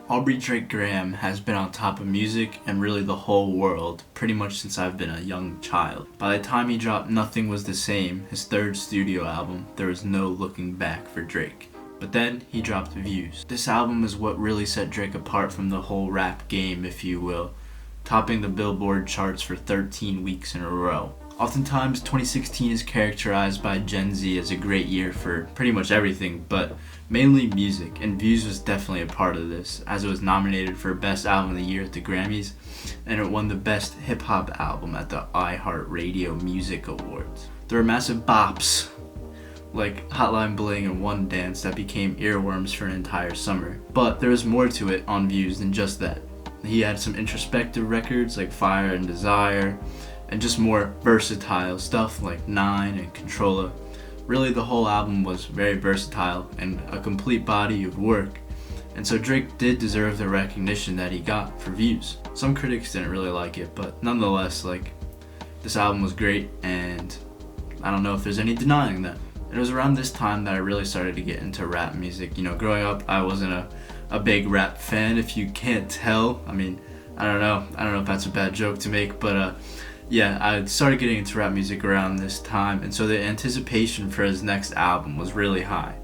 Aubrey Drake Graham has been on top of music and really the whole world pretty much since I've been a young child. By the time he dropped Nothing Was the Same, his third studio album, there was no looking back for Drake. But then he dropped Views. This album is what really set Drake apart from the whole rap game, if you will, topping the Billboard charts for 13 weeks in a row. Oftentimes, 2016 is characterized by Gen Z as a great year for pretty much everything, but mainly music, and Views was definitely a part of this, as it was nominated for Best Album of the Year at the Grammys, and it won the Best Hip Hop Album at the iHeartRadio Music Awards. There were massive bops, like Hotline Bling and One Dance, that became earworms for an entire summer. But there was more to it on Views than just that. He had some introspective records like Fire and Desire, and just more versatile stuff like Nine and Controlla. Really, the whole album was very versatile and a complete body of work, and so Drake did deserve the recognition that he got for Views. Some critics didn't really like it, but nonetheless, this album was great, and I don't know if there's any denying that. It was around this time that I really started to get into rap music. Growing up, I wasn't a big rap fan, if you can't tell. I mean, I don't know if that's a bad joke to make, but yeah, I started getting into rap music around this time, and so the anticipation for his next album was really high.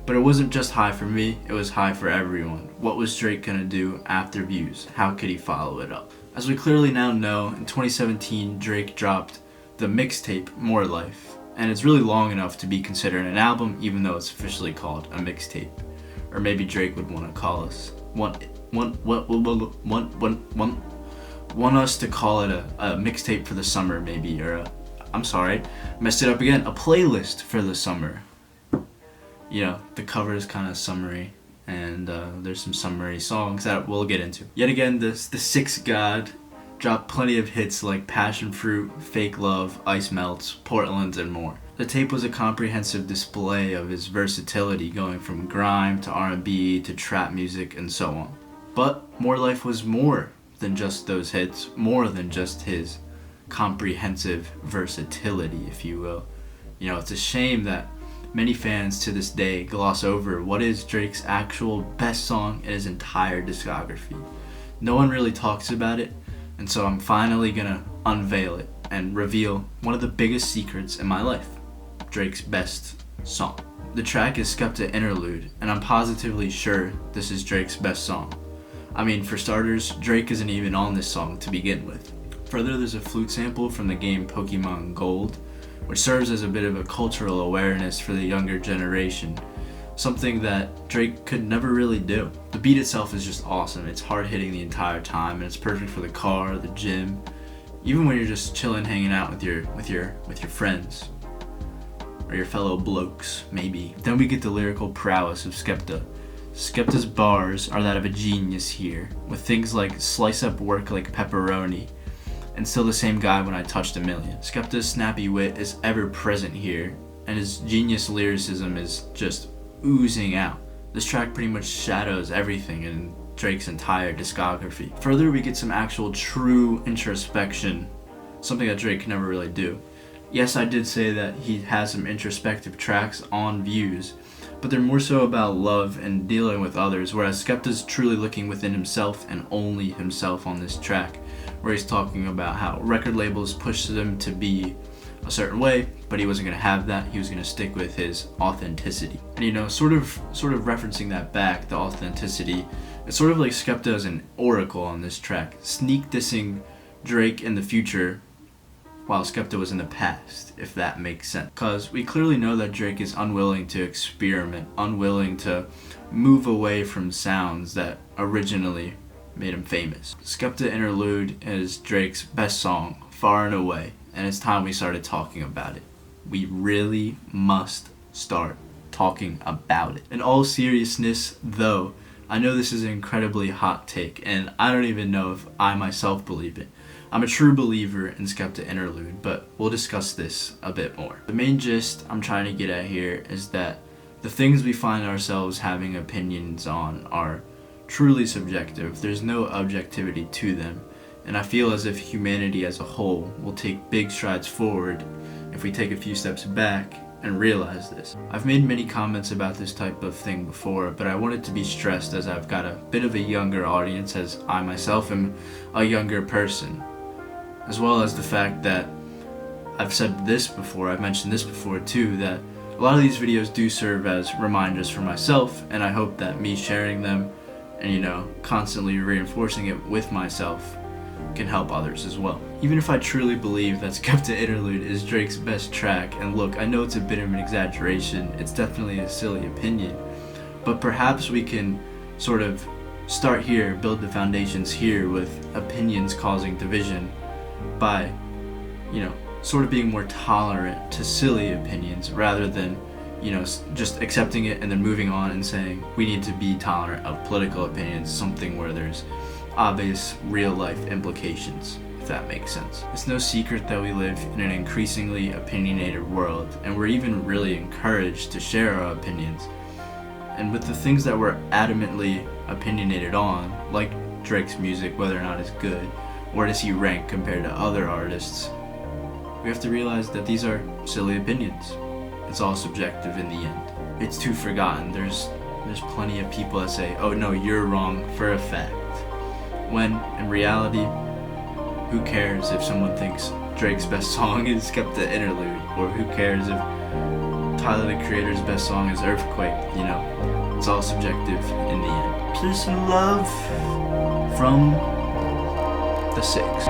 But it wasn't just high for me, it was high for everyone. What was Drake gonna do after Views? How could he follow it up? As we clearly now know, in 2017, Drake dropped the mixtape More Life, and it's really long enough to be considered an album, even though it's officially called a mixtape. Or maybe Drake would want to call us want us to call it a mixtape for the summer, maybe, or messed it up again, a playlist for the summer. The cover is kind of summery, and there's some summery songs that we'll get into. Yet again, the Sixth God dropped plenty of hits like Passion Fruit, Fake Love, Ice Melts, Portland, and more. The tape was a comprehensive display of his versatility, going from grime to R&B to trap music and so on. But More Life was more than just those hits, more than just his comprehensive versatility, if you will. It's a shame that many fans to this day gloss over what is Drake's actual best song in his entire discography. No one really talks about it, and so I'm finally gonna unveil it and reveal one of the biggest secrets in my life: Drake's best song. The track is Skepta Interlude, and I'm positively sure this is Drake's best song. I mean, for starters, Drake isn't even on this song to begin with. Further, there's a flute sample from the game Pokemon Gold, which serves as a bit of a cultural awareness for the younger generation, something that Drake could never really do. The beat itself is just awesome. It's hard hitting the entire time, and it's perfect for the car, the gym, even when you're just chilling, hanging out with your friends or your fellow blokes, maybe. Then we get the lyrical prowess of Skepta. Skepta's bars are that of a genius here, with things like slice up work like pepperoni, and still the same guy when I touched a million. Skepta's snappy wit is ever present here, and his genius lyricism is just oozing out. This track pretty much shadows everything in Drake's entire discography. Further, we get some actual true introspection, something that Drake can never really do. Yes, I did say that he has some introspective tracks on Views, but they're more so about love and dealing with others, whereas Skepta's truly looking within himself and only himself on this track, where he's talking about how record labels pushed him to be a certain way, but he wasn't going to have that. He was going to stick with his authenticity. And sort of referencing that back, the authenticity, it's sort of like Skepta as an oracle on this track, sneak dissing Drake in the future while Skepta was in the past, if that makes sense. Because we clearly know that Drake is unwilling to experiment, unwilling to move away from sounds that originally made him famous. Skepta Interlude is Drake's best song, far and away, and it's time we started talking about it. We really must start talking about it. In all seriousness, though, I know this is an incredibly hot take, and I don't even know if I myself believe it. I'm a true believer in Skepta Interlude, but we'll discuss this a bit more. The main gist I'm trying to get at here is that the things we find ourselves having opinions on are truly subjective. There's no objectivity to them, and I feel as if humanity as a whole will take big strides forward if we take a few steps back and realize this. I've made many comments about this type of thing before, but I want it to be stressed as I've got a bit of a younger audience, as I myself am a younger person, as well as the fact that I've said this before, I've mentioned this before too, that a lot of these videos do serve as reminders for myself, and I hope that me sharing them and, constantly reinforcing it with myself can help others as well. Even if I truly believe that Skepta Interlude is Drake's best track, and look, I know it's a bit of an exaggeration, it's definitely a silly opinion, but perhaps we can sort of start here, build the foundations here with opinions causing division by, sort of being more tolerant to silly opinions rather than, just accepting it and then moving on and saying we need to be tolerant of political opinions, something where there's obvious real life implications, if that makes sense. It's no secret that we live in an increasingly opinionated world, and we're even really encouraged to share our opinions. And with the things that we're adamantly opinionated on, like Drake's music, whether or not it's good, where does he rank compared to other artists, we have to realize that these are silly opinions. It's all subjective in the end. It's too forgotten. There's plenty of people that say, oh no, you're wrong for a fact. When, in reality, who cares if someone thinks Drake's best song is Skepta Interlude, or who cares if Tyler, the Creator's best song is Earthquake, It's all subjective in the end. Peace and love from the Six.